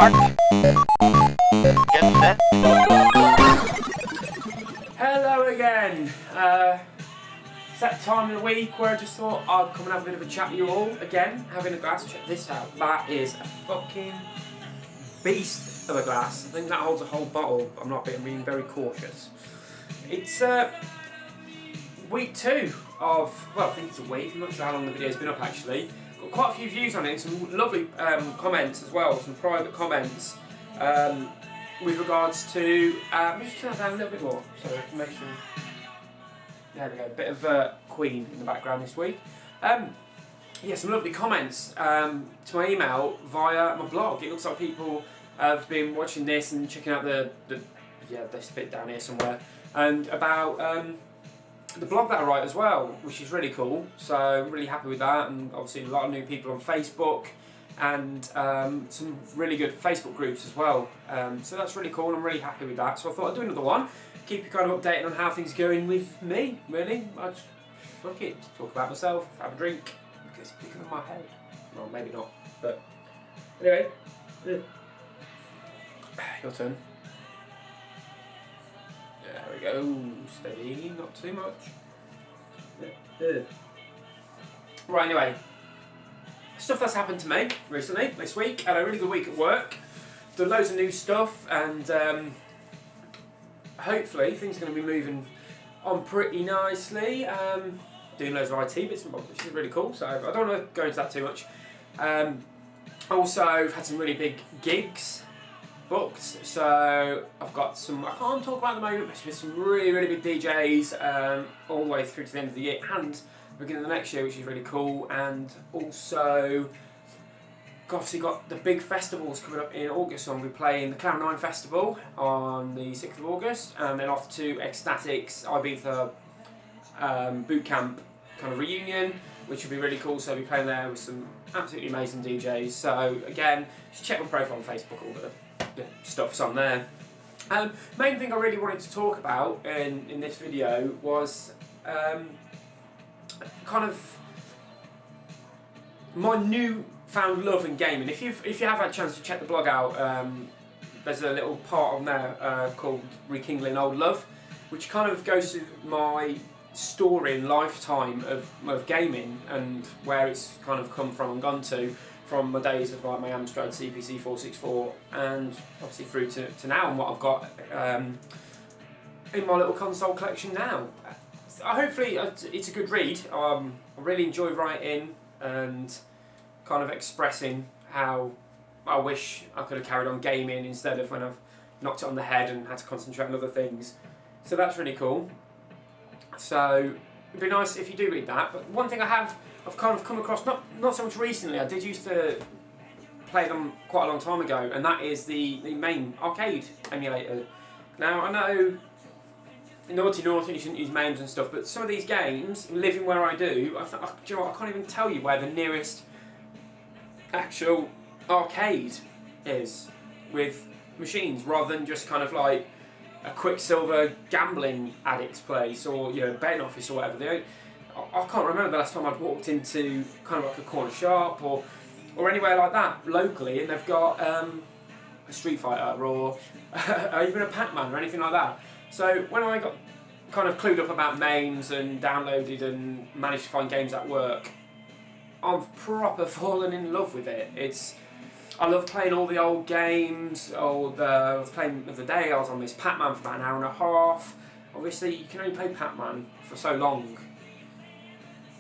Start. Get set. Hello again. It's that time of the week where I just thought I'd come and have a bit of a chat with you all again, having a glass. Check this out. That is a fucking beast of a glass. I think that holds a whole bottle. I'm not being very cautious. It's week 2 of, well, I think it's a week. I'm not sure how long the video's been up actually. Got quite a few views on it, some lovely comments as well, some private comments with regards to. Let me just turn that down a little bit more so I can make some. There we go, a bit of Queen in the background this week. Yeah, some lovely comments to my email via my blog. It looks like people have been watching this and checking out this bit down here somewhere, and about the blog that I write as well, which is really cool. So I'm really happy with that, and obviously a lot of new people on Facebook, and some really good Facebook groups as well. So that's really cool, and I'm really happy with that. So I thought I'd do another one, keep you kind of updated on how things are going with me, really. I just, fuck it, talk about myself, have a drink, because it's bigger than my head. Well, maybe not, but anyway, your turn. There we go, steady, not too much. Right, anyway, stuff that's happened to me recently, this week. Had a really good week at work, done loads of new stuff, and hopefully things are going to be moving on pretty nicely. Doing loads of IT bits and bobs, which is really cool, so I don't want to go into that too much. Also, I've had some really big gigs booked, so I've got some, I can't talk about at the moment, but with some really big DJs all the way through to the end of the year and the beginning of the next year, which is really cool. And also obviously got the big festivals coming up in August. So I'm going to be playing the Cloud 9 Festival on the 6th of August, and then off to Ecstatic's Ibiza boot camp kind of reunion, which will be really cool. So I'll be playing there with some absolutely amazing DJs. So again, just check my profile on Facebook, all the stuff's on there. Main thing I really wanted to talk about in this video was kind of my newfound love in gaming. If you have had a chance to check the blog out, there's a little part on there called Rekindling Old Love, which kind of goes to my story and lifetime of gaming and where it's kind of come from and gone to, from my days of like my Amstrad CPC 464 and obviously through to now, and what I've got in my little console collection now. Hopefully it's a good read. I really enjoy writing and kind of expressing how I wish I could have carried on gaming instead of when I've knocked it on the head and had to concentrate on other things. So that's really cool. So it'd be nice if you do read that. But one thing I've kind of come across, not so much recently, I did used to play them quite a long time ago, and that is the main arcade emulator. Now I know, naughty, you shouldn't use names and stuff, but some of these games, living where I do, do you know what, I can't even tell you where the nearest actual arcade is with machines, rather than just kind of like a Quicksilver gambling addict's place, or betting office or whatever. I can't remember the last time I'd walked into kind of like a corner shop or anywhere like that locally, and they've got a Street Fighter or even a Pac-Man or anything like that. So when I got kind of clued up about names and downloaded and managed to find games at work, I've proper fallen in love with it. I love playing all the old games. I was playing the other day, I was on this Pac-Man for about an hour and a half. Obviously you can only play Pac-Man for so long,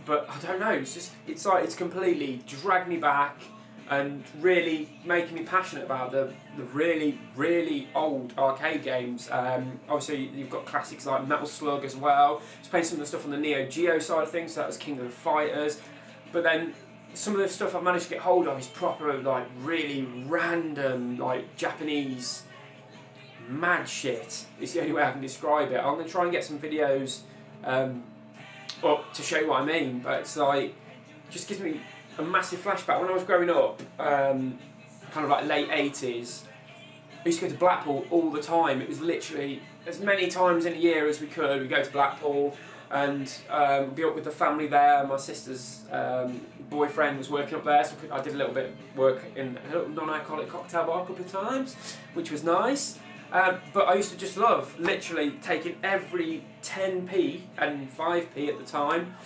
but I don't know, it's like it's completely dragged me back and really making me passionate about the really old arcade games. Obviously you've got classics like Metal Slug as well. I was playing some of the stuff on the Neo Geo side of things, so that was King of the Fighters. But then some of the stuff I've managed to get hold of is proper like really random, like Japanese mad shit. It's the only way I can describe it. I'm going to try and get some videos up to show you what I mean, but it's like, just gives me a massive flashback. When I was growing up, kind of like late 80s, I used to go to Blackpool all the time. It was literally as many times in a year as we could. We'd go to Blackpool and be up with the family there. My sisters boyfriend was working up there, so I did a little bit of work in a little non-alcoholic cocktail bar a couple of times, which was nice. But I used to just love literally taking every 10p and 5p at the time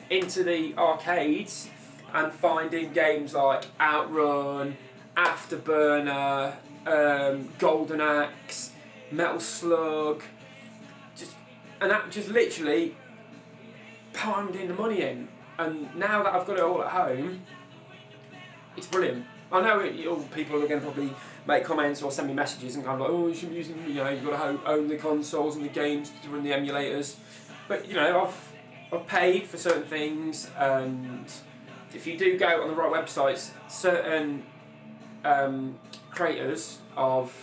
into the arcades and finding games like Outrun, Afterburner, Golden Axe, Metal Slug, just literally pounding the money in. And now that I've got it all at home, it's brilliant. I know people are going to probably make comments or send me messages and kind of like, oh, you shouldn't be using, you know, you've got to own the consoles and the games to run the emulators. But you know, I've paid for certain things, and if you do go on the right websites, certain creators of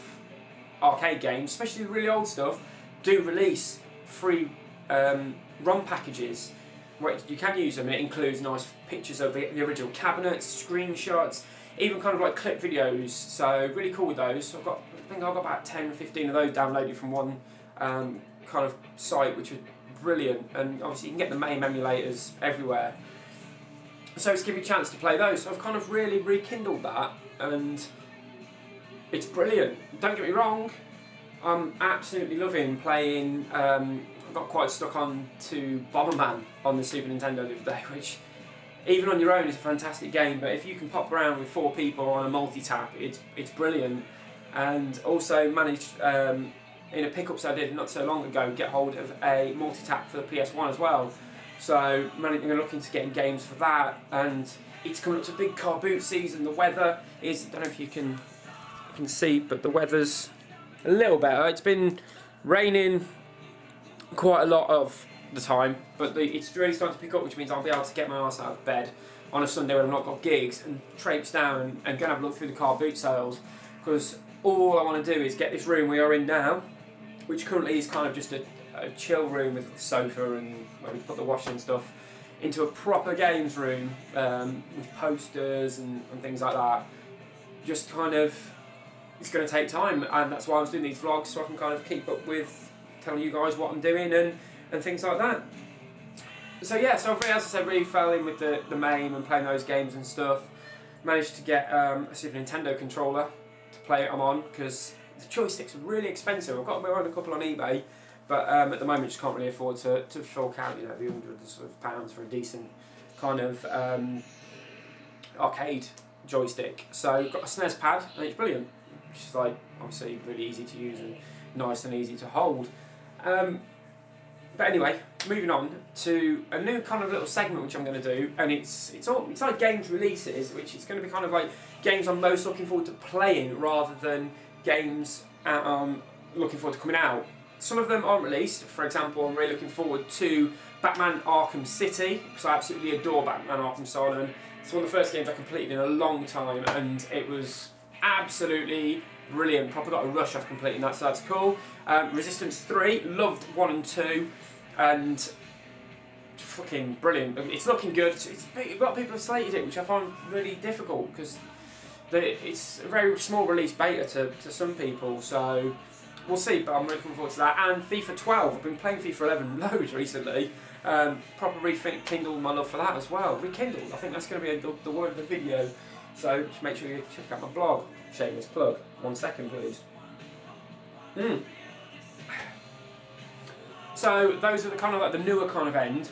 arcade games, especially the really old stuff, do release free ROM packages where you can use them, and it includes nice pictures of the original cabinets, screenshots, even kind of like clip videos, so really cool with those. So I think I've got about 10 or 15 of those downloaded from one kind of site, which was brilliant, and obviously you can get the MAME emulators everywhere. So it's given me a chance to play those, so I've kind of really rekindled that, and it's brilliant. Don't get me wrong, I'm absolutely loving playing, I got quite stuck on to Bomberman on the Super Nintendo the other day, which even on your own is a fantastic game, but if you can pop around with 4 people on a multi-tap, it's brilliant. And also managed, in a pickups I did not so long ago, get hold of a multi-tap for the PS1 as well. So managing and looking to getting games for that, and it's coming up to big car boot season. The weather is, I don't know if you can see, but the weather's a little better. It's been raining quite a lot of the time, but it's really starting to pick up, which means I'll be able to get my arse out of bed on a Sunday when I've not got gigs and traipse down and go and have a look through the car boot sales, because all I want to do is get this room we are in now, which currently is kind of just a chill room with a sofa and where we put the washing and stuff, into a proper games room with posters and things like that. Just kind of, it's going to take time, and that's why I was doing these vlogs, so I can kind of keep up with telling you guys what I'm doing and things like that. So yeah, so as I said, really fell in with the MAME and playing those games and stuff. Managed to get a Super Nintendo controller to play it on, because the joysticks are really expensive. I've got a couple on eBay, but at the moment just can't really afford to fork out, you know, the hundreds of pounds for a decent kind of arcade joystick. So got a SNES pad, and it's brilliant. Which is like obviously really easy to use and nice and easy to hold. But anyway, moving on to a new kind of little segment which I'm going to do, and it's like games releases, which is going to be kind of like games I'm most looking forward to playing rather than games I'm looking forward to coming out. Some of them aren't released. For example, I'm really looking forward to Batman Arkham City, because I absolutely adore Batman Arkham Asylum. It's one of the first games I completed in a long time, and it was absolutely brilliant. Proper got a rush off completing that, so that's cool. Resistance 3, loved 1 and 2, and fucking brilliant. It's looking good. A lot of people have slated it, which I find really difficult, because it's a very small release beta to some people, so we'll see, but I'm really looking forward to that. And FIFA 12, I've been playing FIFA 11 loads recently. Proper rekindled my love for that as well. Rekindled, I think that's going to be the word of the video. So just make sure you check out my blog. Shameless plug. 1 second, please. So those are the kind of like the newer kind of end.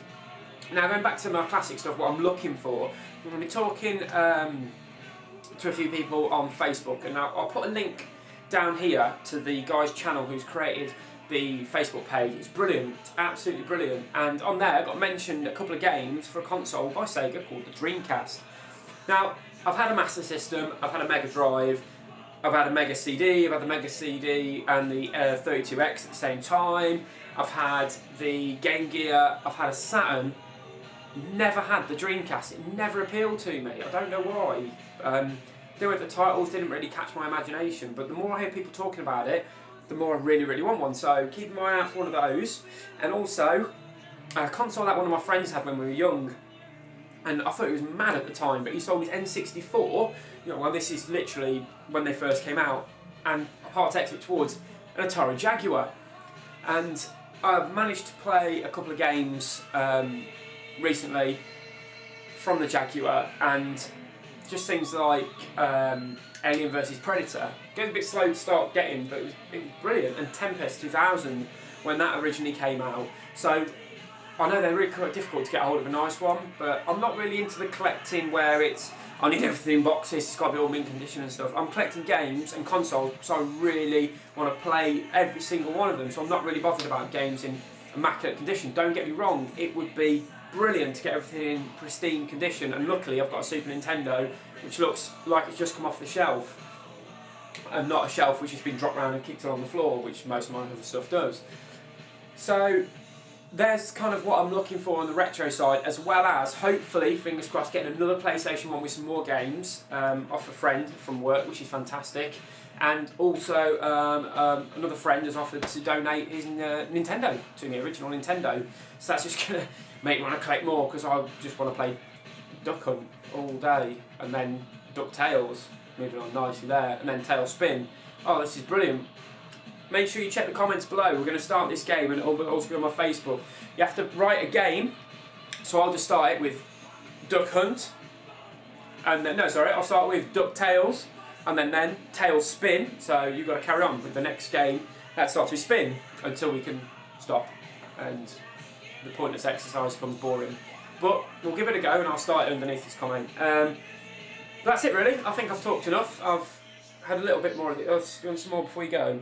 Now going back to my classic stuff, what I'm looking for, I'm going to be talking to a few people on Facebook, and I'll put a link down here to the guy's channel who's created the Facebook page. It's brilliant, it's absolutely brilliant. And on there I got mentioned a couple of games for a console by Sega called the Dreamcast. Now I've had a Master System, I've had a Mega Drive, I've had a Mega CD, I've had the Mega CD and the 32X at the same time. I've had the Game Gear, I've had a Saturn. Never had the Dreamcast. It never appealed to me. I don't know why. The titles didn't really catch my imagination, but the more I hear people talking about it, the more I really, really want one. So keep an eye out for one of those. And also, a console that one of my friends had when we were young, and I thought it was mad at the time, but he sold his N64, you know, well, this is literally when they first came out, and I part X it towards an Atari Jaguar. And I've managed to play a couple of games recently from the Jaguar, and just things like Alien vs Predator. Getting a bit slow to start getting, but it was brilliant. And Tempest 2000, when that originally came out. So I know they're really quite difficult to get hold of a nice one, but I'm not really into the collecting where it's I need everything in boxes, it's got to be all mint condition and stuff. I'm collecting games and consoles, so I really want to play every single one of them, so I'm not really bothered about games in immaculate condition. Don't get me wrong, it would be brilliant to get everything in pristine condition, and luckily I've got a Super Nintendo which looks like it's just come off the shelf, and not a shelf which has been dropped around and kicked along the floor, which most of my other stuff does. So there's kind of what I'm looking for on the retro side, as well as, hopefully, fingers crossed, getting another PlayStation 1 with some more games off a friend from work, which is fantastic. And also, another friend has offered to donate his Nintendo to me, original Nintendo. So that's just going to make me want to collect more, because I just want to play Duck Hunt all day, and then DuckTales, moving on nicely there, and then Tailspin. Oh, this is brilliant. Make sure you check the comments below. We're going to start this game, and it'll also be on my Facebook. You have to write a game, so I'll just start it with Duck Hunt, and then, no, sorry, I'll start with DuckTales, and then Tailspin, so you've got to carry on with the next game that starts with spin until we can stop, and the pointless exercise becomes boring. But we'll give it a go, and I'll start it underneath this comment. That's it really. I think I've talked enough. I've had a little bit more of it. Let's do some more before we go.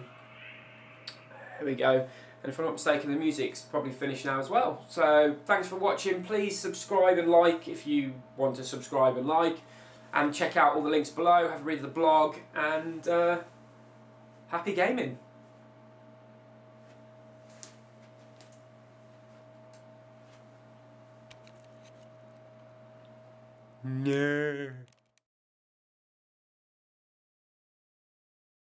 Here we go. And if I'm not mistaken, the music's probably finished now as well. So thanks for watching. Please subscribe and like if you want to subscribe and like. And check out all the links below. Have a read of the blog. And happy gaming. No.